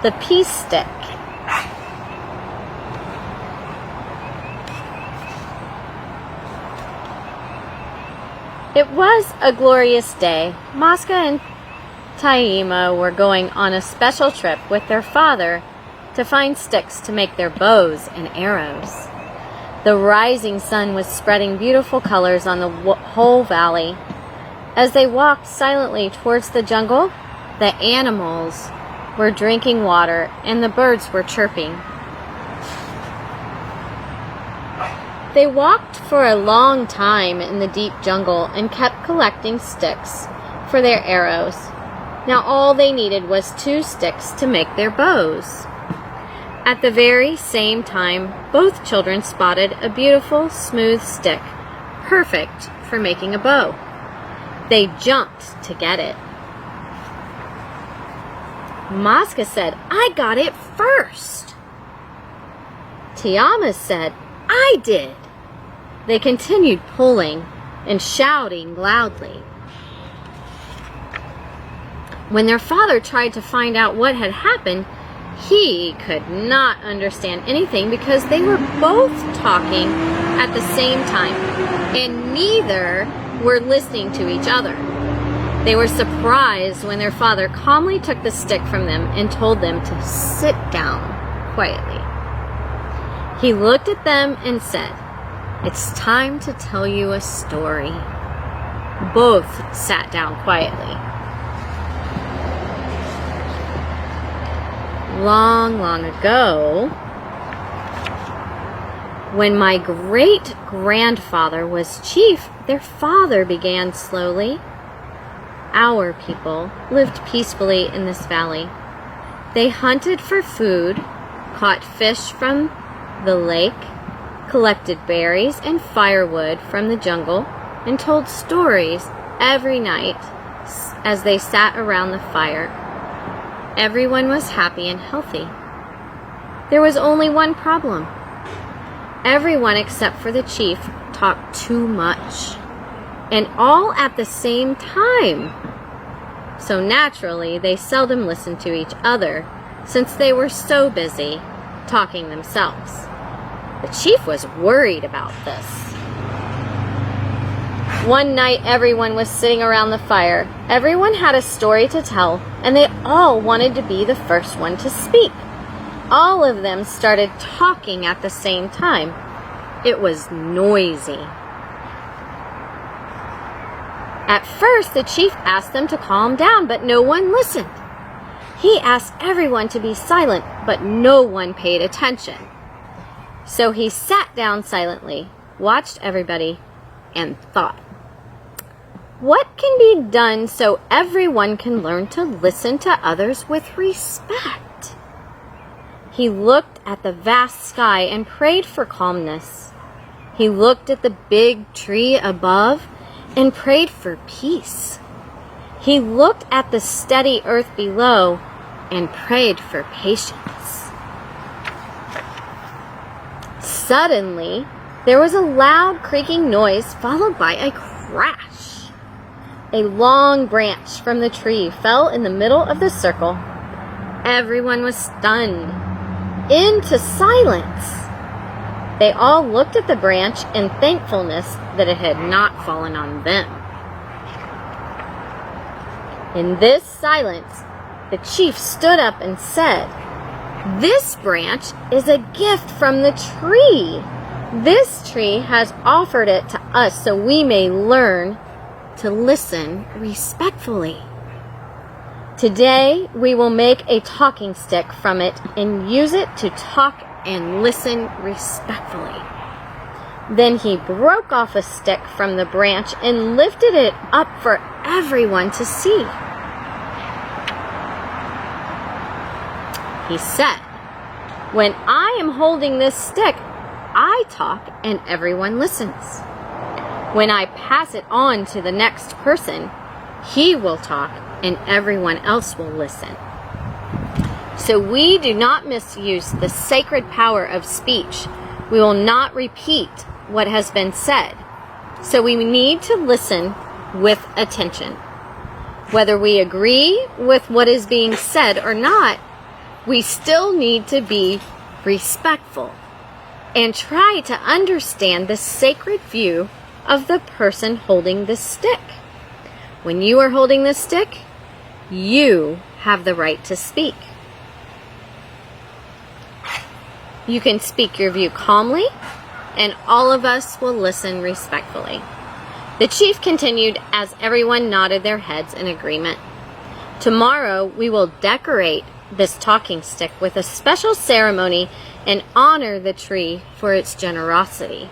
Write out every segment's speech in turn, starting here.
the peace stick. It was a glorious day. Maska and Taima were going on a special trip with their father to find sticks to make their bows and arrows. The rising sun was spreading beautiful colors on the whole valley. As they walked silently towards the jungle, the animals were drinking water and the birds were chirping. They walked for a long time in the deep jungle and kept collecting sticks for their arrows. Now all they needed was 2 sticks to make their bows. At the very same time, both children spotted a beautiful, smooth stick, perfect for making a bow. They jumped to get it. Maska said, "I got it first." Tiama said, "I did." They continued pulling and shouting loudly. When their father tried to find out what had happened, he could not understand anything because they were both talking at the same time, and neither were listening to each other. They were surprised when their father calmly took the stick from them and told them to sit down quietly. He looked at them and said, "It's time to tell you a story." Both sat down quietly. Long, long ago, when my great-grandfather was chief, their father began slowly. Our people lived peacefully in this valley. They hunted for food, caught fish from the lake, collected berries and firewood from the jungle, and told stories every night as they sat around the fire. Everyone was happy and healthy. There was only one problem. Everyone except for the chief talked too much, and all at the same time. So naturally, they seldom listened to each other since they were so busy talking themselves. The chief was worried about this. One night, everyone was sitting around the fire. Everyone had a story to tell, and they all wanted to be the first one to speak. All of them started talking at the same time. It was noisy. At first, the chief asked them to calm down, but no one listened. He asked everyone to be silent, but no one paid attention. So he sat down silently, watched everybody, and thought, "What can be done so everyone can learn to listen to others with respect?" He looked at the vast sky and prayed for calmness. He looked at the big tree above and prayed for peace. He looked at the steady earth below and prayed for patience. Suddenly, there was a loud creaking noise followed by a crash. A long branch from the tree fell in the middle of the circle. Everyone was stunned into silence. They all looked at the branch in thankfulness that it had not fallen on them. In this silence, the chief stood up and said, "This branch is a gift from the tree. This tree has offered it to us so we may learn to listen respectfully. Today, we will make a talking stick from it and use it to talk and listen respectfully." Then he broke off a stick from the branch and lifted it up for everyone to see. He said, "When I am holding this stick, I talk and everyone listens. When I pass it on to the next person, he will talk and everyone else will listen. So we do not misuse the sacred power of speech. We will not repeat what has been said. So we need to listen with attention. Whether we agree with what is being said or not, we still need to be respectful and try to understand the sacred view of the person holding the stick. When you are holding the stick, you have the right to speak. You can speak your view calmly, and all of us will listen respectfully. The chief continued as everyone nodded their heads in agreement. Tomorrow we will decorate this talking stick with a special ceremony and honor the tree for its generosity.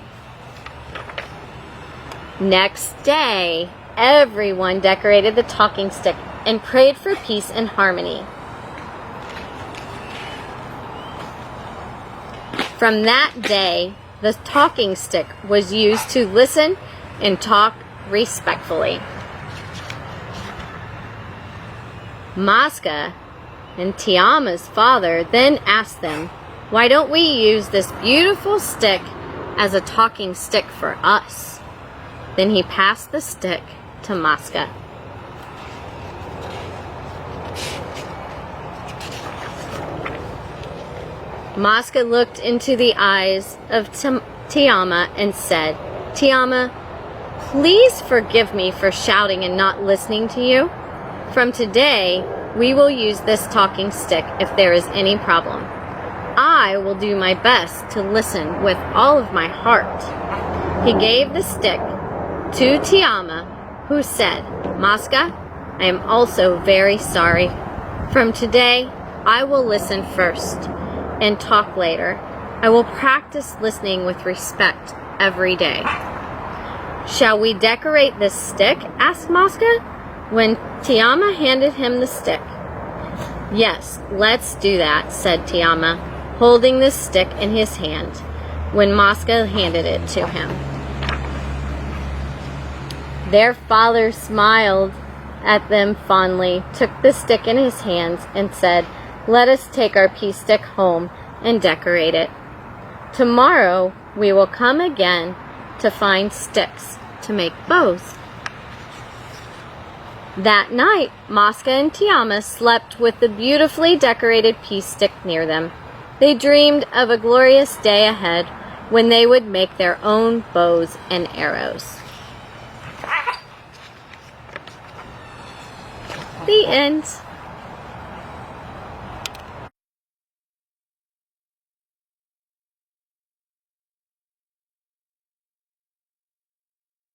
Next day, everyone decorated the talking stick and prayed for peace and harmony. From that day, the talking stick was used to listen and talk respectfully. Maska and Tiama's father then asked them, "Why don't we use this beautiful stick as a talking stick for us?" Then he passed the stick to Maska. Maska looked into the eyes of Tiama and said, "Tiama, please forgive me for shouting and not listening to you. From today, we will use this talking stick if there is any problem. I will do my best to listen with all of my heart." He gave the stick to Tiama, who said, "Maska, I am also very sorry. From today, I will listen first and talk later. I will practice listening with respect every day." "Shall we decorate this stick?" asked Maska, when Tiama handed him the stick. "Yes, let's do that," said Tiama, holding the stick in his hand when Maska handed it to him. Their father smiled at them fondly, took the stick in his hands, and said, "Let us take our peace stick home and decorate it. Tomorrow we will come again to find sticks to make bows." That night, Maska and Tiama slept with the beautifully decorated peace stick near them. They dreamed of a glorious day ahead when they would make their own bows and arrows. The end.